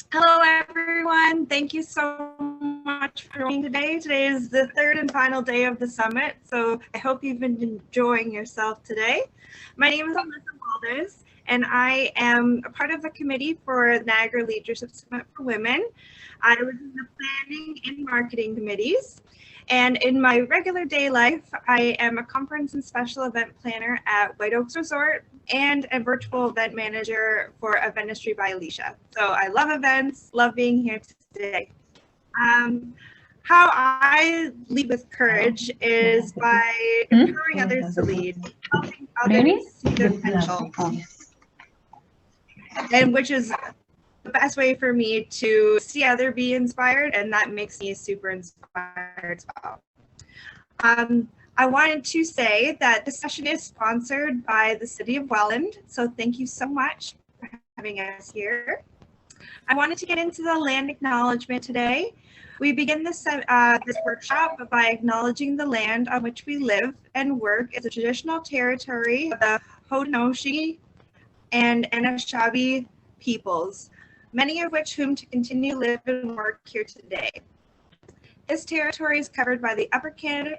Hello, everyone. Thank you so much for joining today. Today is the third and final day of the summit, so I hope you've been enjoying yourself today. My name is Alyssa Walders, and I am a part of the committee for the Niagara Leadership Summit for Women. I was in the planning and marketing committees. And in my regular day life, I am a conference and special event planner at White Oaks Resort and a virtual event manager for Eventistry by Ywca. So I love events, love being here today. How I lead with courage is by empowering others to lead, helping others see their potential, and which is the best way for me to see others be inspired, and that makes me super inspired as well. I wanted to say that this session is sponsored by the City of Welland, so thank you so much for having us here. I wanted to get into the land acknowledgement today. We begin this workshop by acknowledging the land on which we live and work as a traditional territory of the Haudenosaunee and Anishinaabe peoples, many of which whom to continue to live and work here today. This territory is covered by the Upper Canada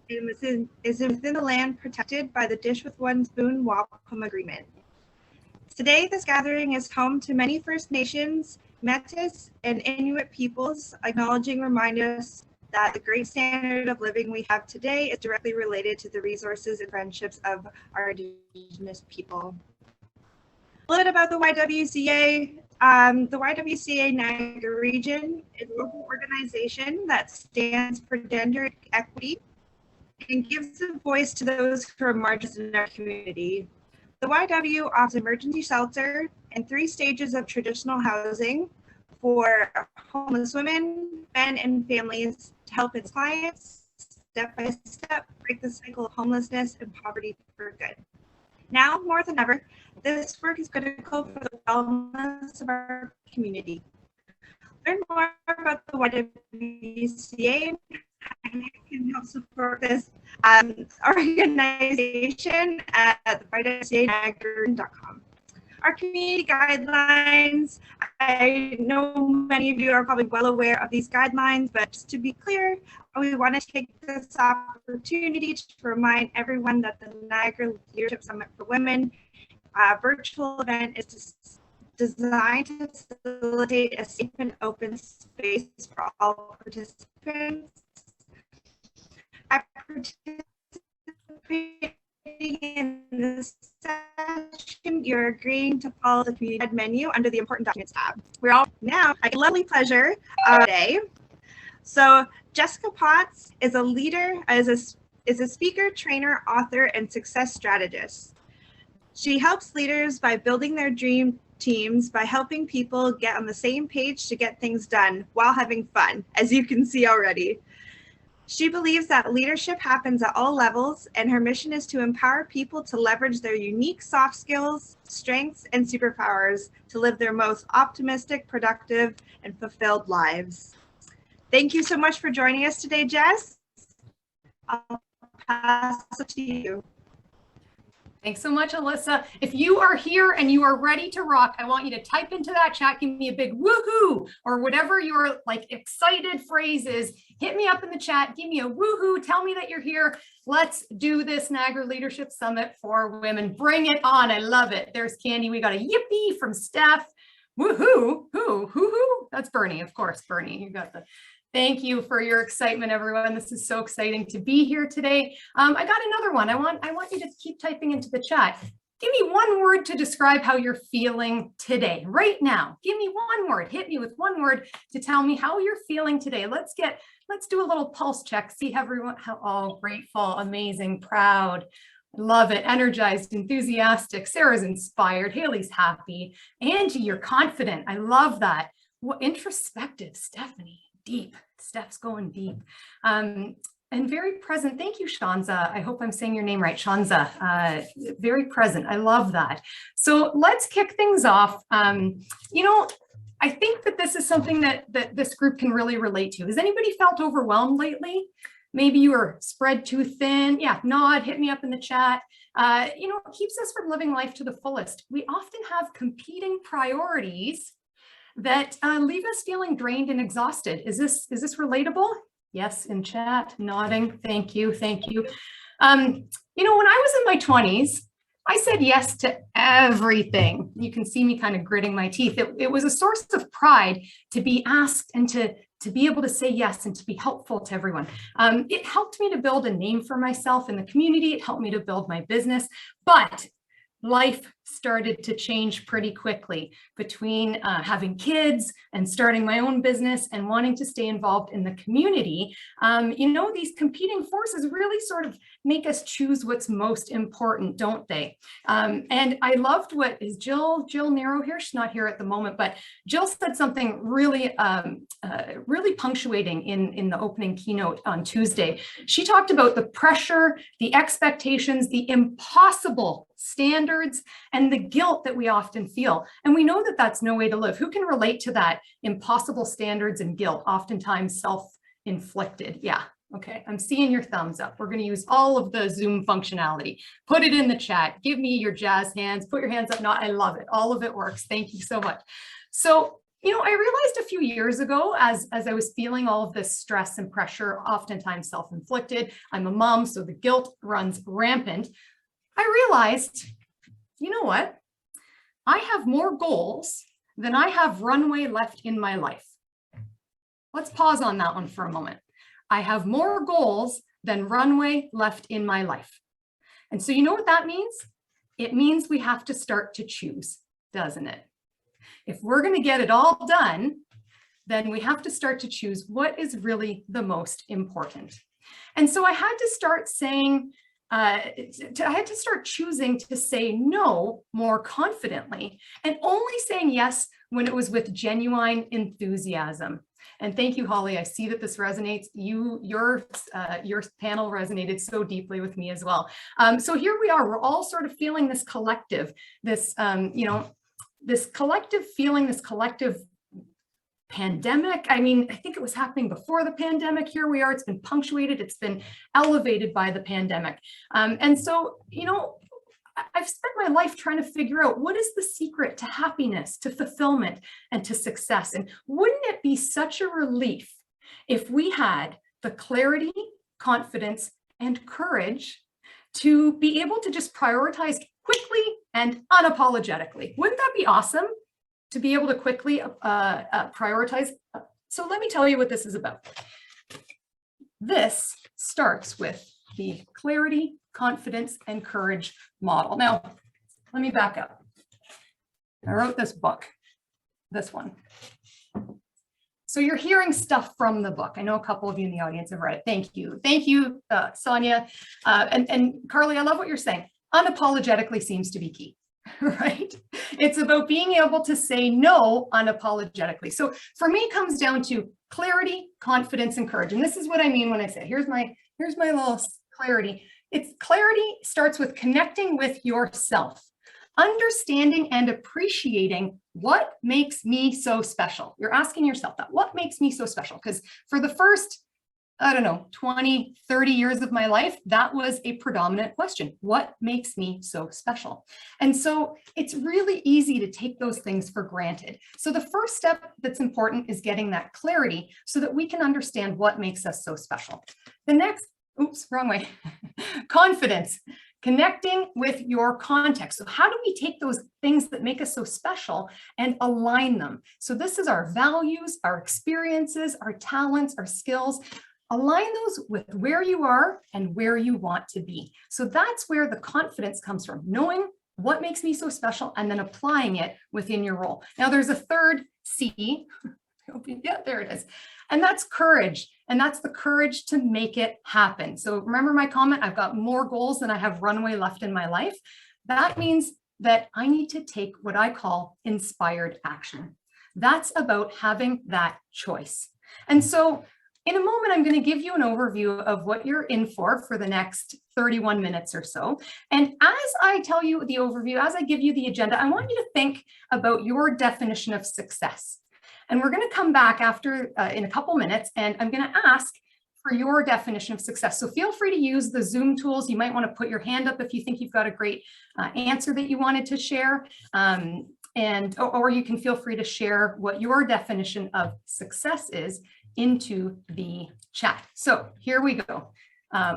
and is within the land protected by the Dish with One Spoon Wampum Agreement. Today, this gathering is home to many First Nations, Métis, and Inuit peoples, acknowledging remind us that the great standard of living we have today is directly related to the resources and friendships of our Indigenous people. A little bit about the YWCA. The YWCA Niagara Region is a local organization that stands for gender equity and gives a voice to those who are marginalized in our community. The YW offers emergency shelter and 3 stages of traditional housing for homeless women, men, and families to help its clients step by step break the cycle of homelessness and poverty for good. Now more than ever, this work is critical for the wellness of our community. Learn more about the YWCA and you can help support this organization at YWCA.com. Our community guidelines, I know many of you are probably well aware of these guidelines, but just to be clear, we want to take this opportunity to remind everyone that the Niagara Leadership Summit for Women virtual event is designed to facilitate a safe and open space for all participants. By participating in this session, you're agreeing to follow the community menu under the Important Documents tab. We're all now a lovely pleasure today. So Jessica Potts is a leader, is a speaker, trainer, author, and success strategist. She helps leaders by building their dream teams by helping people get on the same page to get things done while having fun, as you can see already. She believes that leadership happens at all levels, and her mission is to empower people to leverage their unique soft skills, strengths, and superpowers to live their most optimistic, productive, and fulfilled lives. Thank you so much for joining us today, Jess. I'll pass it to you. Thanks so much, Alyssa. If you are here and you are ready to rock, I want you to type into that chat, give me a big woohoo, or whatever your excited phrase is. Hit me up in the chat, give me a woohoo, tell me that you're here. Let's do this Niagara Leadership Summit for Women. Bring it on, I love it. There's Candy, we got a yippee from Steph. Woohoo, hoo. That's Bernie, of course, Bernie, you got the... Thank you for your excitement, everyone. This is so exciting to be here today. I got another one. I want you to keep typing into the chat. Give me one word to describe how you're feeling today, right now. Give me one word. Hit me with one word to tell me how you're feeling today. Let's do a little pulse check. See everyone how grateful, amazing, proud. Love it. Energized, enthusiastic. Sarah's inspired. Haley's happy. Angie, you're confident. I love that. Well, introspective, Stephanie. Deep. Steph's going deep. And very present. Thank you, Shanza. I hope I'm saying your name right, Shanza. Very present. I love that. So let's kick things off. I think that this is something that this group can really relate to. Has anybody felt overwhelmed lately? Maybe you are spread too thin. Yeah, nod, hit me up in the chat. It keeps us from living life to the fullest. We often have competing priorities that leave us feeling drained and exhausted. Is this relatable? Yes, in chat, nodding. Thank you, thank you. You know, when I was in my 20s, I said yes to everything. You can see me kind of gritting my teeth. It was a source of pride to be asked and to be able to say yes and to be helpful to everyone. It helped me to build a name for myself in the community. It helped me to build my business, but life started to change pretty quickly between having kids and starting my own business and wanting to stay involved in the community. You know, these competing forces really sort of make us choose what's most important, don't they? And I loved what is Jill Nero here. She's not here at the moment, but Jill said something really, really punctuating in the opening keynote on Tuesday. She talked about the pressure, the expectations, the impossible standards, and the guilt that we often feel. And we know that that's no way to live. Who can relate to that? Impossible standards and guilt, oftentimes self-inflicted. Yeah, okay, I'm seeing your thumbs up. We're going to use all of the Zoom functionality. Put it in the chat. Give me your jazz hands. Put your hands up. No, I love it. All of it works. Thank you so much. So, you know, I realized a few years ago, as I was feeling all of this stress and pressure, oftentimes self-inflicted, I'm a mom, so the guilt runs rampant. I realized, you know what? I have more goals than I have runway left in my life. Let's pause on that one for a moment. I have more goals than runway left in my life. And so you know what that means? It means we have to start to choose, doesn't it? If we're going to get it all done, then we have to start to choose what is really the most important. And so I had to start saying, I had to start choosing to say no more confidently and only saying yes when it was with genuine enthusiasm. And thank you, Holly. I see that this resonates. Your panel resonated so deeply with me as well. So here we are. We're all sort of feeling this collective, this this collective feeling, this collective pandemic. I mean, I think it was happening before the pandemic. Here we are. It's been punctuated. It's been elevated by the pandemic. And so, you know, I've spent my life trying to figure out what is the secret to happiness, to fulfillment, and to success. And wouldn't it be such a relief if we had the clarity, confidence, and courage to be able to just prioritize quickly and unapologetically? Wouldn't that be awesome? To be able to quickly prioritize. So let me tell you what this is about. This starts with the clarity, confidence, and courage model. Now, let me back up. I wrote this book, this one. So you're hearing stuff from the book. I know a couple of you in the audience have read it. Thank you. Thank you, Sonia. And Carly, I love what you're saying. Unapologetically seems to be key. Right? It's about being able to say no unapologetically. So for me, it comes down to clarity, confidence, and courage. And this is what I mean when I say, here's my little clarity. It's clarity starts with connecting with yourself, understanding and appreciating what makes me so special. You're asking yourself that, what makes me so special? Because for the first, I don't know, 20, 30 years of my life, that was a predominant question. What makes me so special? And so it's really easy to take those things for granted. So the first step that's important is getting that clarity so that we can understand what makes us so special. The next, oops, wrong way, confidence, connecting with your context. So how do we take those things that make us so special and align them? So this is our values, our experiences, our talents, our skills. Align those with where you are and where you want to be. So that's where the confidence comes from, knowing what makes me so special and then applying it within your role. Now there's a third C, yeah, there it is. And that's courage. And that's the courage to make it happen. So remember my comment, I've got more goals than I have runway left in my life. That means that I need to take what I call inspired action. That's about having that choice. And so in a moment, I'm going to give you an overview of what you're in for the next 31 minutes or so. And as I tell you the overview, as I give you the agenda, I want you to think about your definition of success. And we're going to come back after in a couple minutes, and I'm going to ask for your definition of success. So feel free to use the Zoom tools. You might want to put your hand up if you think you've got a great answer that you wanted to share. or you can feel free to share what your definition of success is into the chat. So here we go.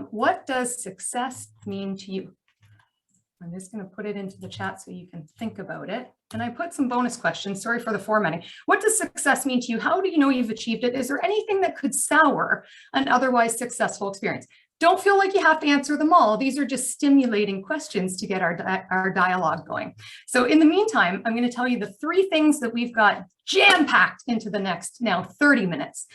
What does success mean to you? I'm just going to put it into the chat so you can think about it. And I put some bonus questions. Sorry for the formatting. What does success mean to you? How do you know you've achieved it? Is there anything that could sour an otherwise successful experience? Don't feel like you have to answer them all. These are just stimulating questions to get our dialogue going. So in the meantime, I'm going to tell you the 3 things that we've got jam-packed into the next now 30 minutes.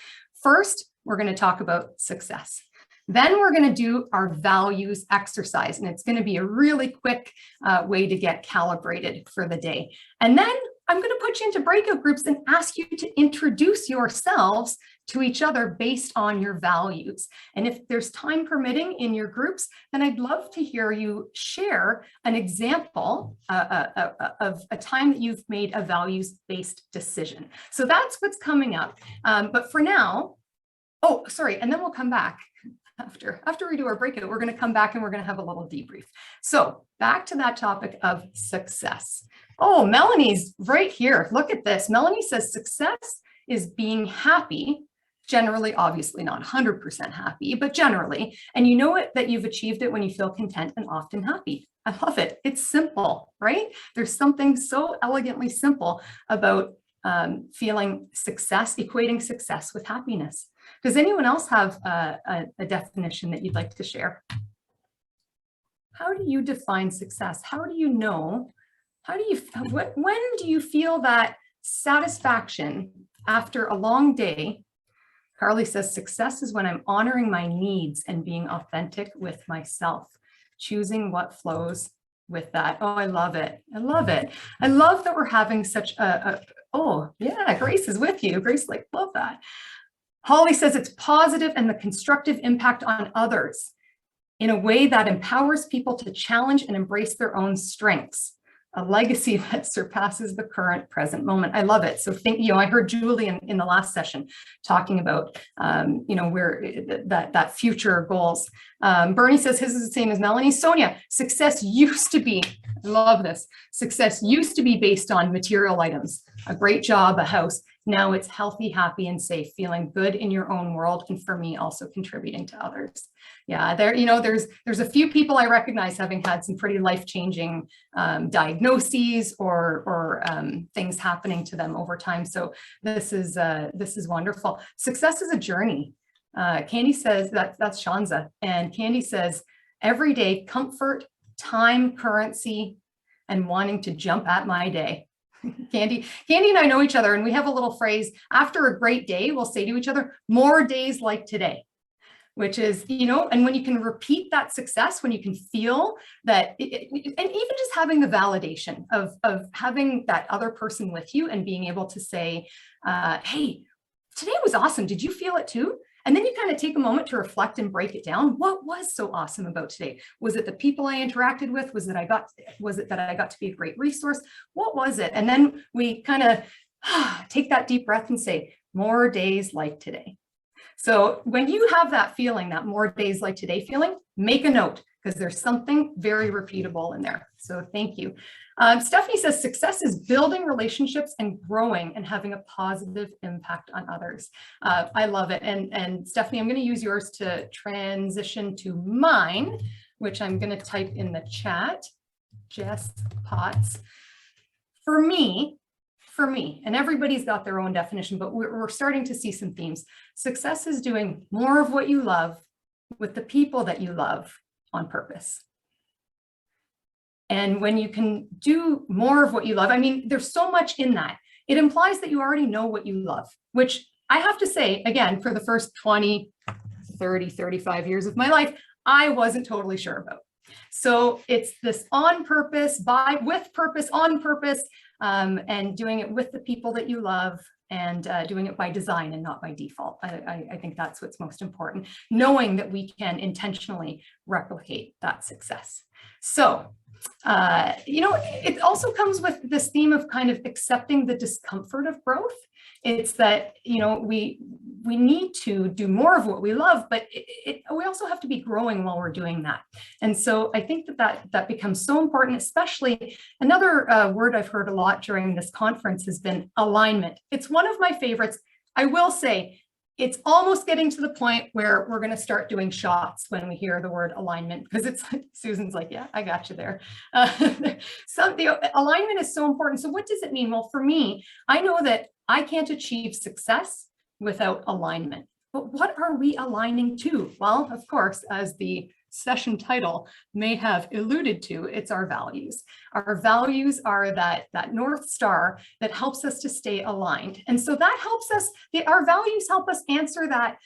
First, we're going to talk about success. Then we're going to do our values exercise, and it's going to be a really quick way to get calibrated for the day. And then I'm going to put you into breakout groups and ask you to introduce yourselves to each other based on your values. And if there's time permitting in your groups, then I'd love to hear you share an example of a time that you've made a values-based decision. So that's what's coming up. But for now, oh, sorry, and then we'll come back. After we do our breakout, we're going to come back and we're going to have a little debrief. So back to that topic of success. Oh, Melanie's right here. Look at this. Melanie says success is being happy, generally, obviously not 100% happy, but generally. And you know it that you've achieved it when you feel content and often happy. I love it. It's simple, right? There's something so elegantly simple about feeling success, equating success with happiness. Does anyone else have a definition that you'd like to share? How do you define success? How do you know? When do you feel that satisfaction after a long day? Carly says, success is when I'm honoring my needs and being authentic with myself, choosing what flows with that. Oh, I love it. I love it. I love that we're having such oh, yeah, Grace is with you. Grace, like, love that. Holly says it's positive and the constructive impact on others in a way that empowers people to challenge and embrace their own strengths, a legacy that surpasses the current present moment. I love it. So I heard Julie in the last session talking about, where that future goals. Bernie says his is the same as Melanie. Sonia, success used to be, I love this. Success used to be based on material items, a great job, a house. Now it's healthy, happy, and safe, feeling good in your own world, and for me, also contributing to others. Yeah, there's a few people I recognize having had some pretty life-changing diagnoses or things happening to them over time. So this is wonderful. Success is a journey. Candy says that's Shanza, and Candy says every day comfort, time, currency, and wanting to jump at my day. Candy and I know each other, and we have a little phrase, after a great day, we'll say to each other, more days like today, which is, and when you can repeat that success, when you can feel that, and even just having the validation of having that other person with you and being able to say, hey, today was awesome. Did you feel it too? And then you kind of take a moment to reflect and break it down. What was so awesome about today? Was it the people I interacted with? Was it that I got to be a great resource? What was it? And then we kind of take that deep breath and say, more days like today. So when you have that feeling, that more days like today feeling, make a note, because there's something very repeatable in there. So thank you. Stephanie says success is building relationships and growing and having a positive impact on others. I love it. And Stephanie, I'm going to use yours to transition to mine, which I'm going to type in the chat. Jess Potts. For me, and everybody's got their own definition, but we're starting to see some themes. Success is doing more of what you love with the people that you love on purpose. And when you can do more of what you love, I mean, there's so much in that. It implies that you already know what you love, which I have to say, again, for the first 20, 30, 35 years of my life, I wasn't totally sure about. So it's this on purpose, with purpose, on purpose, and doing it with the people that you love, and doing it by design and not by default. I think that's what's most important, knowing that we can intentionally replicate that success. So, it also comes with this theme of kind of accepting the discomfort of growth. It's that, we need to do more of what we love, but we also have to be growing while we're doing that. And so I think that becomes so important, especially another word I've heard a lot during this conference has been alignment. It's one of my favorites. I will say, it's almost getting to the point where we're going to start doing shots when we hear the word alignment, because it's like, Susan's like, yeah, I got you there. So the alignment is so important. So what does it mean? Well, for me, I know that I can't achieve success without alignment. But what are we aligning to? Well, of course, as the session title may have alluded to, it's our values. Our values are that North Star that helps us to stay aligned. And so that helps us, our values help us answer that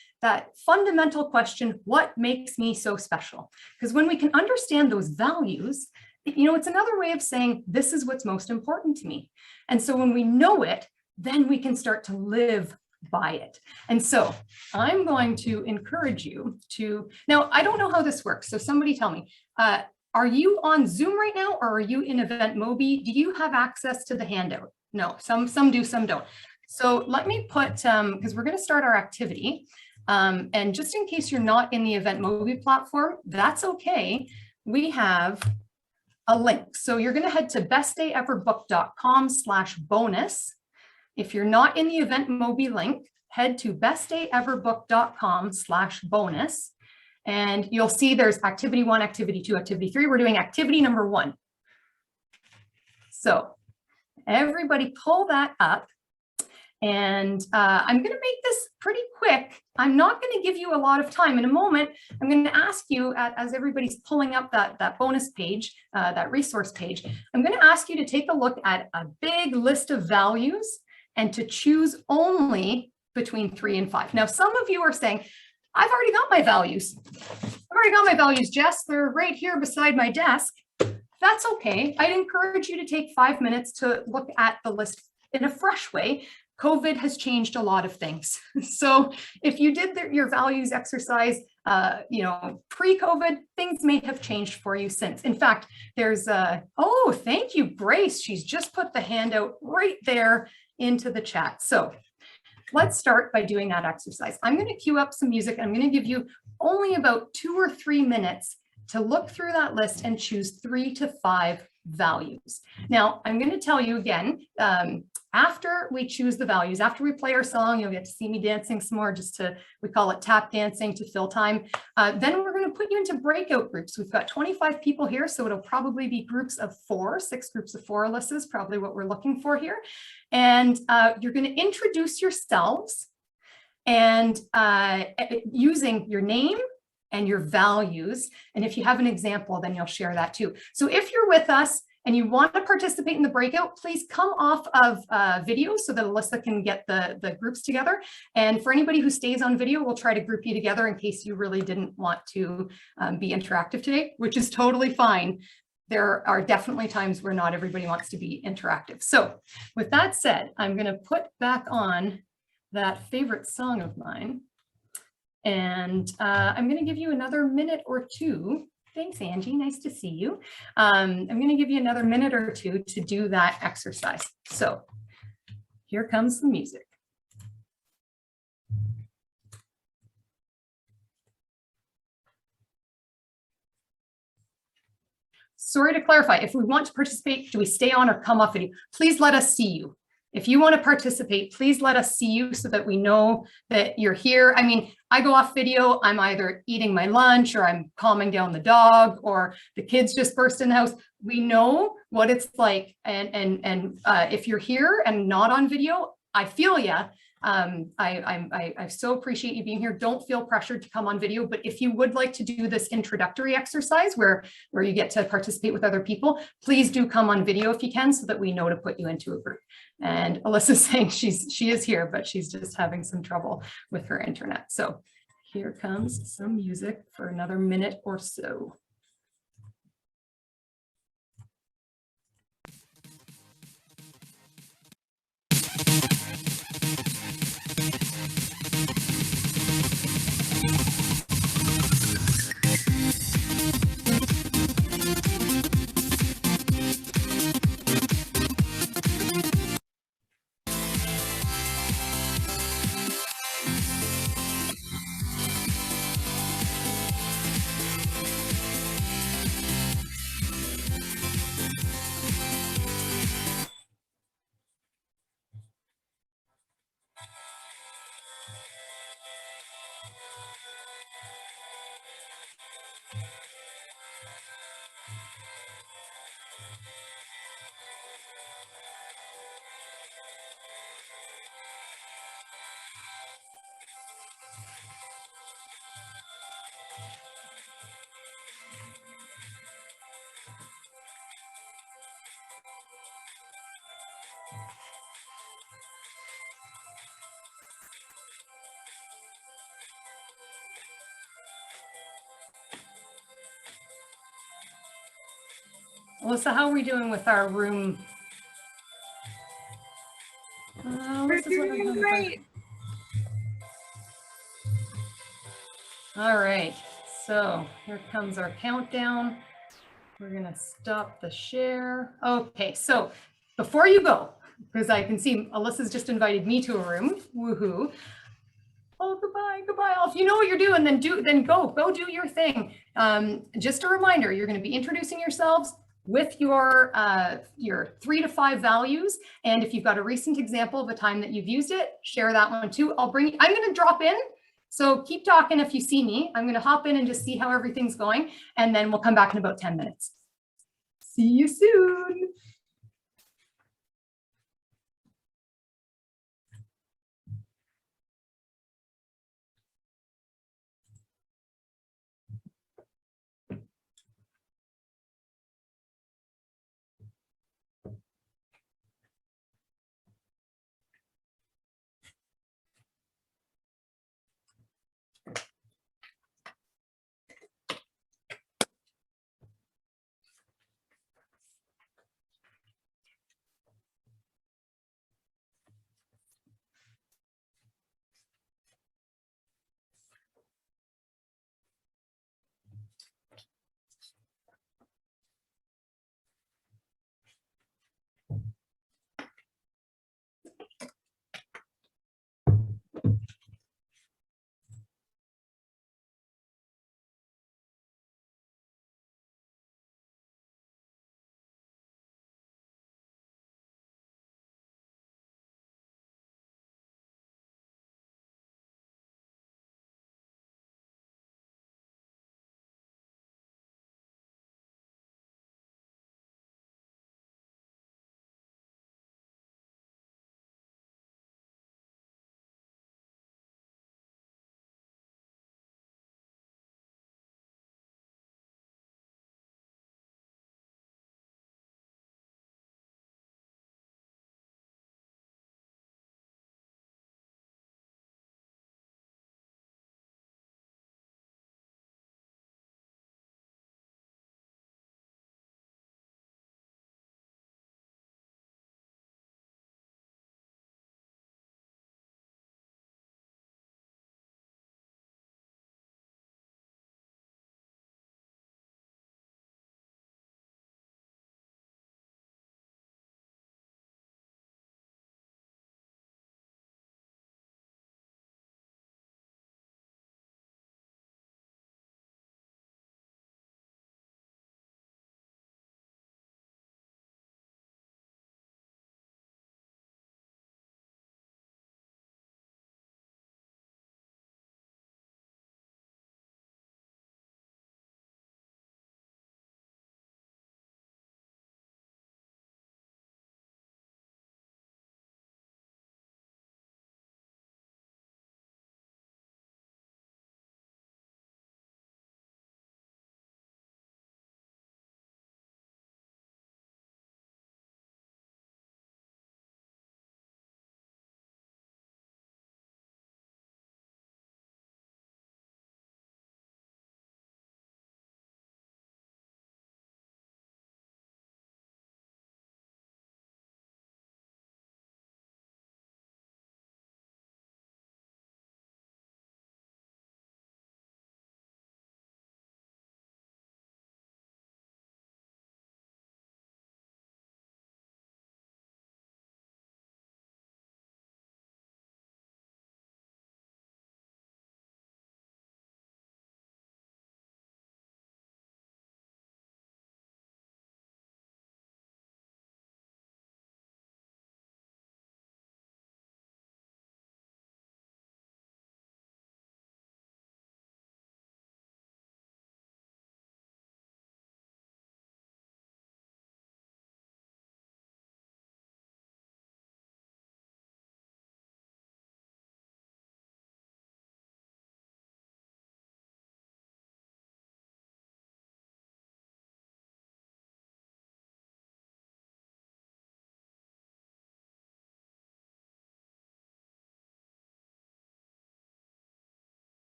fundamental question, what makes me so special? Because when we can understand those values, it's another way of saying, this is what's most important to me. And so when we know it, then we can start to live by it. And so I'm going to encourage you to, now I don't know how this works, so somebody tell me, are you on Zoom right now, or are you in EventMobi? Do you have access to the handout? No, some do, some don't. So let me put, because we're going to start our activity, and just in case you're not in the EventMobi platform, that's okay. We have a link. So you're going to head to bestdayeverbook.com/bonus. If you're not in the EventMobi link, head to bestdayeverbook.com/bonus, and you'll see there's activity 1, activity 2, activity 3. We're doing activity number 1. So everybody pull that up, and I'm going to make this pretty quick. I'm not going to give you a lot of time. In a moment, I'm going to ask you, as everybody's pulling up that bonus page, that resource page, I'm going to ask you to take a look at a big list of values and to choose only between 3 and 5. Now, some of you are saying, I've already got my values. I've already got my values, Jess. They're right here beside my desk. That's okay. I'd encourage you to take 5 minutes to look at the list in a fresh way. COVID has changed a lot of things. So if you did your values exercise, pre-COVID, things may have changed for you since. In fact, there's oh, thank you, Grace. She's just put the handout right there into the chat. So let's start by doing that exercise. I'm going to cue up some music. I'm going to give you only about 2 or 3 minutes to look through that list and choose 3 to 5 values. Now, I'm going to tell you again, after we choose the values, after we play our song, you'll get to see me dancing some more, we call it tap dancing to fill time. Then we're going to put you into breakout groups. We've got 25 people here, so it'll probably be groups of 4, 6 groups of 4, Alyssa, is probably what we're looking for here. And you're going to introduce yourselves and using your name and your values. And if you have an example, then you'll share that too. So if you're with us and you want to participate in the breakout, please come off of video so that Alyssa can get the groups together. And for anybody who stays on video, we'll try to group you together in case you really didn't want to be interactive today, which is totally fine. There are definitely times where not everybody wants to be interactive. So with that said, I'm going to put back on that favorite song of mine. And I'm going to give you another minute or 2. Thanks, Angie. Nice to see you. I'm going to give you another minute or 2 to do that exercise. So here comes the music. Sorry to clarify, if we want to participate, do we stay on or come off video? Please let us see you. If you want to participate, please let us see you so that we know that you're here. I mean, I go off video, I'm either eating my lunch or I'm calming down the dog or the kids just burst in the house. We know what it's like. And if you're here and not on video, I feel ya. I so appreciate you being here. Don't feel pressured to come on video, but if you would like to do this introductory exercise where you get to participate with other people, please do come on video if you can so that we know to put you into a group. And Alyssa's saying she is here, but she's just having some trouble with her internet. So here comes some music for another minute or so. Alyssa, how are we doing with our room? We're doing great. All right, so here comes our countdown. We're gonna stop the share. Okay, so before you go, because I can see Alyssa's just invited me to a room, woohoo. Oh, goodbye, goodbye. If you know what you're doing, then go do your thing. Just a reminder, you're going to be introducing yourselves with your 3 to 5 values. And if you've got a recent example of a time that you've used it, share that one too. I'm going to drop in. So keep talking if you see me. I'm going to hop in and just see how everything's going. And then we'll come back in about 10 minutes. See you soon.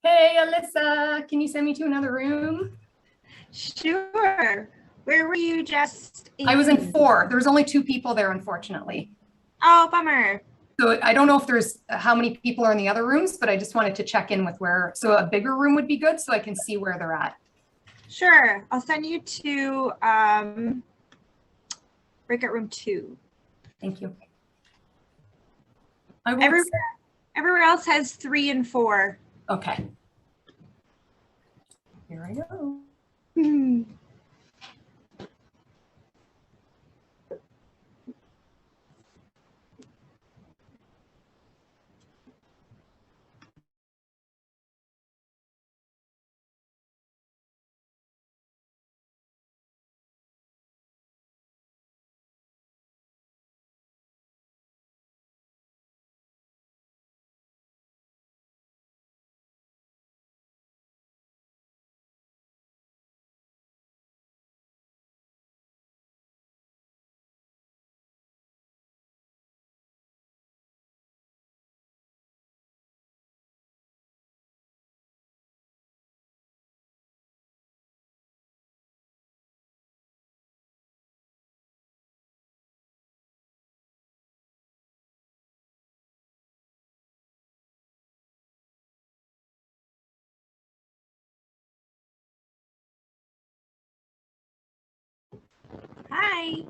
Hey, Alyssa, can you send me to another room? Sure. Where were you just in? I was in 4. There was only 2 people there, unfortunately. Oh, bummer. So I don't know if there's how many people are in the other rooms, but I just wanted to check in with where, so a bigger room would be good so I can see where they're at. Sure. I'll send you to breakout room 2. Thank you. Everywhere else has 3 and 4. Okay. Here I go. Hi.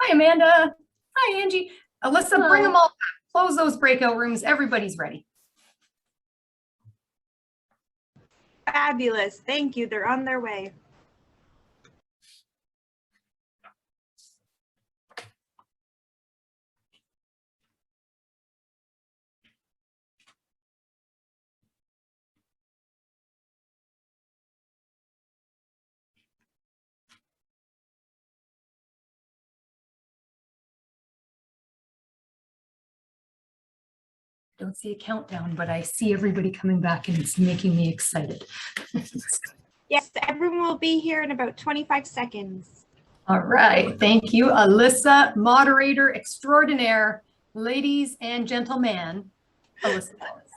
Hi, Amanda. Hi, Angie. Alyssa, bring them all back. Close those breakout rooms. Everybody's ready. Fabulous. Thank you. They're on their way. Don't see a countdown, but I see everybody coming back and it's making me excited. Yes, everyone will be here in about 25 seconds. All right. Thank you, Alyssa, moderator extraordinaire, ladies and gentlemen, Alyssa Walders.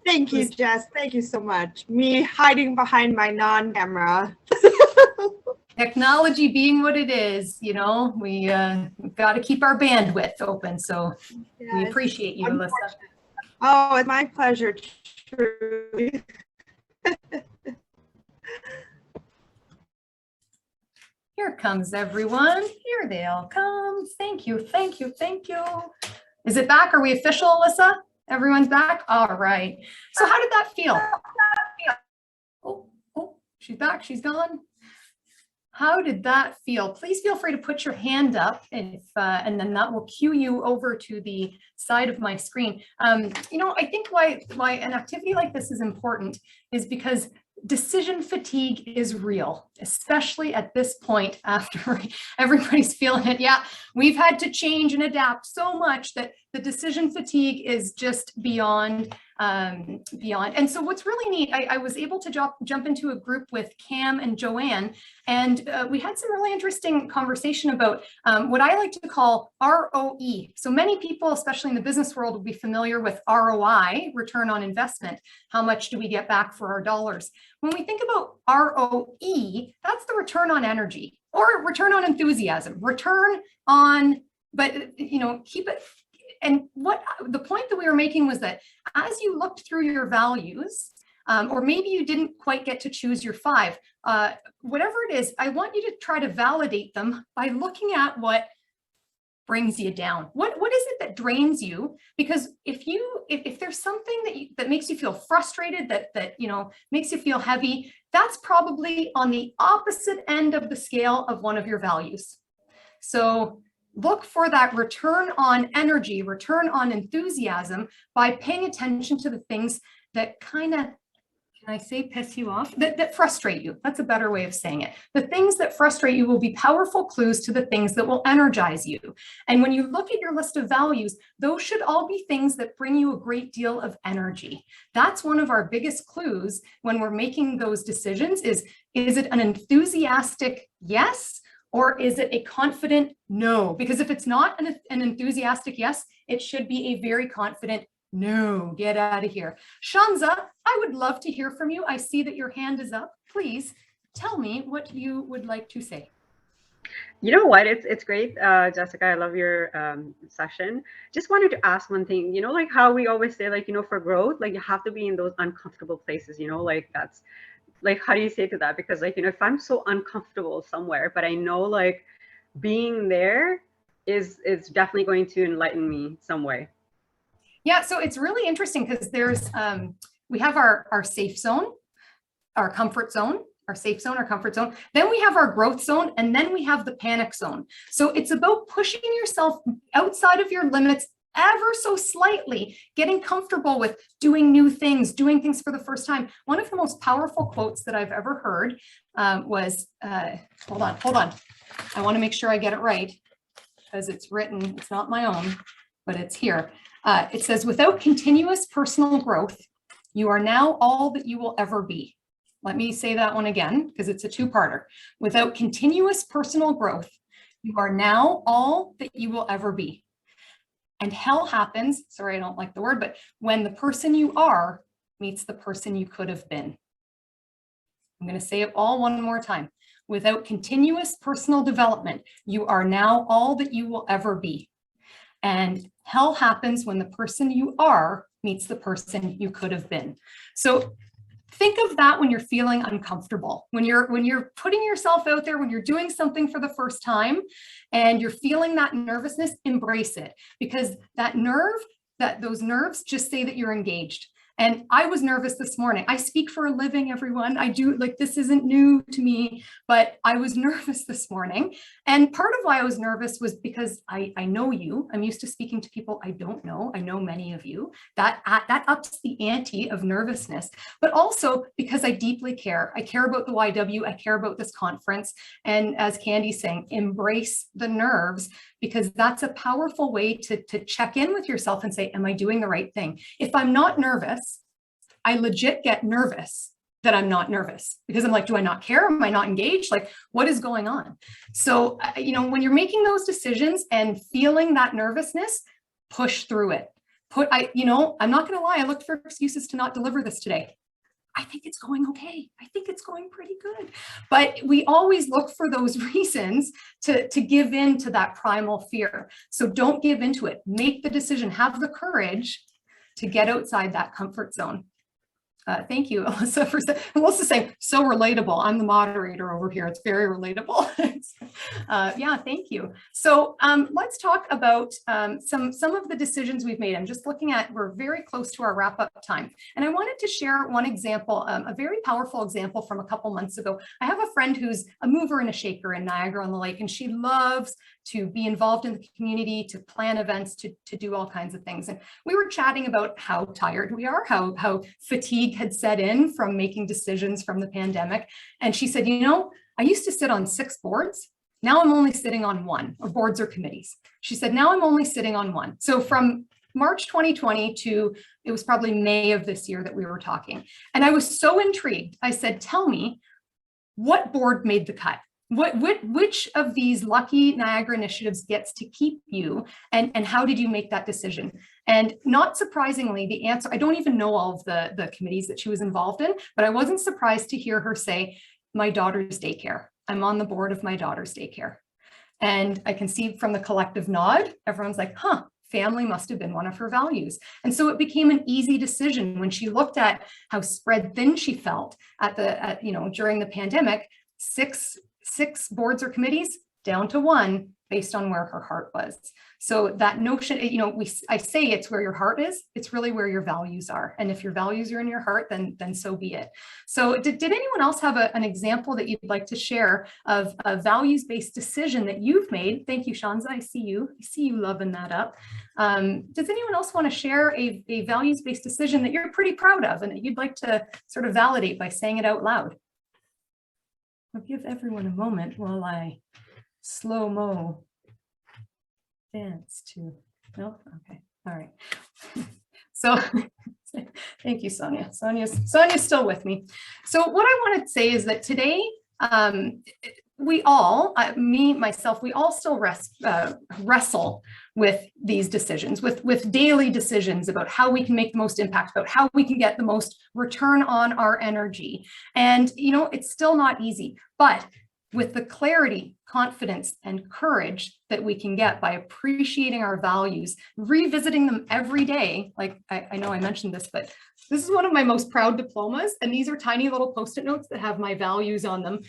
Thank you, Jess. Thank you so much. Me hiding behind my non-camera. Technology being what it is, you know, we've got to keep our bandwidth open. So yes. We appreciate you, Alyssa. Oh, it's my pleasure. Truly. Here comes everyone. Here they all come. Thank you, thank you, thank you. Is it back? Are we official, Alyssa? Everyone's back? All right. So how did that feel? Oh, she's back. She's gone. How did that feel? Please feel free to put your hand up if, and then that will cue you over to the side of my screen. You know, I think why an activity like this is important is because decision fatigue is real, especially at this point after everybody's feeling it. Yeah, we've had to change and adapt so much that the decision fatigue is just beyond. And so what's really neat, I was able to jump into a group with Cam and Joanne, and we had some really interesting conversation about what I like to call ROE. So many people, especially in the business world, will be familiar with ROI, return on investment. How much do we get back for our dollars? When we think about ROE, that's the return on energy or return on enthusiasm, return on, but you know, keep it. And what the point that we were making was that as you looked through your values, or maybe you didn't quite get to choose your 5, whatever it is, I want you to try to validate them by looking at what brings you down. What is it that drains you? Because if there's something that makes you feel frustrated, that you know makes you feel heavy, that's probably on the opposite end of the scale of one of your values. So look for that return on energy, return on enthusiasm by paying attention to the things that kind of, can I say piss you off? That frustrate you. That's a better way of saying it. The things that frustrate you will be powerful clues to the things that will energize you. And when you look at your list of values, those should all be things that bring you a great deal of energy. That's one of our biggest clues when we're making those decisions is it an enthusiastic yes? Or is it a confident no? Because if it's not an enthusiastic yes, it should be a very confident no. Get out of here. Shanza, I would love to hear from you. I see that your hand is up. Please tell me what you would like to say. You know what? It's great, Jessica. I love your session. Just wanted to ask one thing. You know, like how we always say, like, you know, for growth, like you have to be in those uncomfortable places. You know, like that's like, how do you say to that? Because, like, you know, if I'm so uncomfortable somewhere, but I know like being there is definitely going to enlighten me some way. Yeah, so it's really interesting because there's we have our safe zone, our comfort zone, our safe zone, our comfort zone. Then we have our growth zone, and then we have the panic zone. So it's about pushing yourself outside of your limits ever so slightly, getting comfortable with doing new things, doing things for the first time. One of the most powerful quotes that I've ever heard was, hold on. I want to make sure I get it right because it's written, it's not my own, but it's here. It says, without continuous personal growth, you are now all that you will ever be. Let me say that one again, because it's a two-parter. Without continuous personal growth, you are now all that you will ever be. And hell happens, sorry, I don't like the word, but when the person you are meets the person you could have been. I'm going to say it all one more time. Without continuous personal development, you are now all that you will ever be. And hell happens when the person you are meets the person you could have been. So think of that when you're feeling uncomfortable, when you're putting yourself out there, when you're doing something for the first time and you're feeling that nervousness, embrace it, because those nerves just say that you're engaged. And I was nervous this morning. I speak for a living, everyone. I do, like, this isn't new to me, but I was nervous this morning. And part of why I was nervous was because I know you. I'm used to speaking to people I don't know. I know many of you. That ups the ante of nervousness, but also because I deeply care. I care about the YW. I care about this conference. And as Candy's saying, embrace the nerves, because that's a powerful way to check in with yourself and say, am I doing the right thing? If I'm not nervous, I legit get nervous that I'm not nervous, because I'm like, do I not care? Am I not engaged? Like, what is going on? So, you know, when you're making those decisions and feeling that nervousness, push through it. I'm not going to lie. I looked for excuses to not deliver this today. I think it's going okay. I think it's going pretty good. But we always look for those reasons to give in to that primal fear. So don't give into it. Make the decision. Have the courage to get outside that comfort zone. Thank you, Alyssa, for Alyssa's saying, so relatable. I'm the moderator over here. It's very relatable. Yeah, thank you. So let's talk about some of the decisions we've made. I'm just looking at, we're very close to our wrap up time. And I wanted to share one example, a very powerful example from a couple months ago. I have a friend who's a mover and a shaker in Niagara-on-the-Lake, and she loves to be involved in the community, to plan events, to do all kinds of things. And we were chatting about how tired we are, how fatigue had set in from making decisions from the pandemic. And she said, you know, I used to sit on 6 boards. Now I'm only sitting on 1, or boards or committees. She said, now I'm only sitting on 1. So from March 2020 to, it was probably May of this year that we were talking. And I was so intrigued. I said, tell me, what board made the cut? Which of these lucky Niagara initiatives gets to keep you, and how did you make that decision? And not surprisingly, the answer, I don't even know all of the committees that she was involved in, but I wasn't surprised to hear her say, my daughter's daycare. I'm on the board of my daughter's daycare. And I can see from the collective nod, everyone's like, huh, family must have been one of her values. And so it became an easy decision when she looked at how spread thin she felt during the pandemic. Six boards or committees down to 1 based on where her heart was. So that notion, I say it's where your heart is, it's really where your values are. And if your values are in your heart, then so be it. So did anyone else have an example that you'd like to share of a values-based decision that you've made? Thank you, Shanza. I see you loving that up. Does anyone else want to share a values-based decision that you're pretty proud of and that you'd like to sort of validate by saying it out loud? I'll give everyone a moment while I slow-mo dance to, no? Okay, all right. So thank you, Sonia. Sonia's still with me. So what I want to say is that today, we all, me, myself, we all still wrestle with these decisions, with daily decisions about how we can make the most impact, about how we can get the most return on our energy. And, you know, it's still not easy, but with the clarity, confidence, and courage that we can get by appreciating our values, revisiting them every day. Like I know I mentioned this, but this is one of my most proud diplomas. And these are tiny little Post-it notes that have my values on them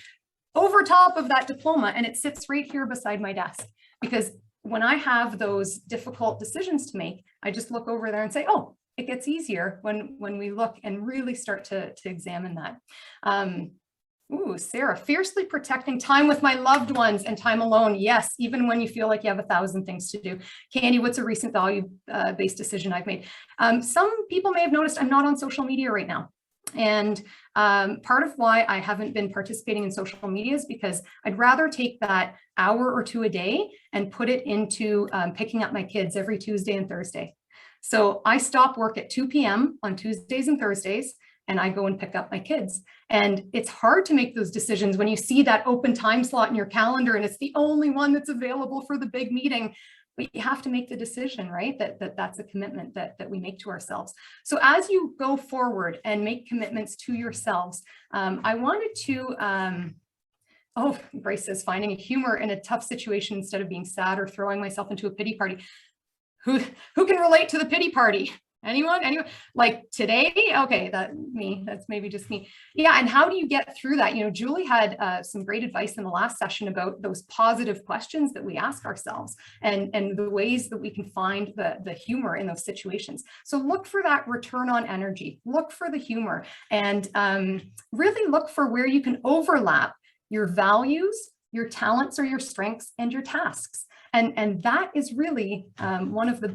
over top of that diploma. And it sits right here beside my desk, because when I have those difficult decisions to make, I just look over there and say, oh, it gets easier when we look and really start to examine that. Ooh, Sarah, fiercely protecting time with my loved ones and time alone. Yes, even when you feel like you have 1,000 things to do. Candy, what's a recent value-based decision I've made? Some people may have noticed I'm not on social media right now. And part of why I haven't been participating in social media is because I'd rather take that hour or two a day and put it into picking up my kids every Tuesday and Thursday. So I stop work at 2 p.m. on Tuesdays and Thursdays, and I go and pick up my kids. And it's hard to make those decisions when you see that open time slot in your calendar and it's the only one that's available for the big meeting. But you have to make the decision, right? That's a commitment that we make to ourselves. So as you go forward and make commitments to yourselves, I wanted to, oh, Bryce says, finding a humor in a tough situation instead of being sad or throwing myself into a pity party. Who can relate to the pity party? Anyone? Like today? Okay, that's maybe just me. Yeah, and how do you get through that? You know, Julie had some great advice in the last session about those positive questions that we ask ourselves and the ways that we can find the humor in those situations. So look for that return on energy, look for the humor, and really look for where you can overlap your values, your talents or your strengths, and your tasks. And that is really one of the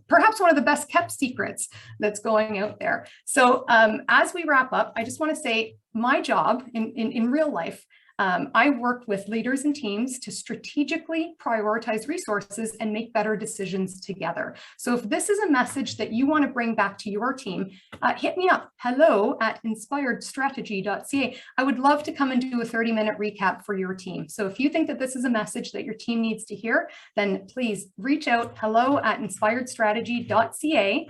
perhaps one of the best kept secrets that's going out there. So as we wrap up, I just want to say my job in real life, I work with leaders and teams to strategically prioritize resources and make better decisions together. So if this is a message that you want to bring back to your team, hit me up, hello@inspiredstrategy.ca. I would love to come and do a 30-minute recap for your team. So if you think that this is a message that your team needs to hear, then please reach out, hello@inspiredstrategy.ca.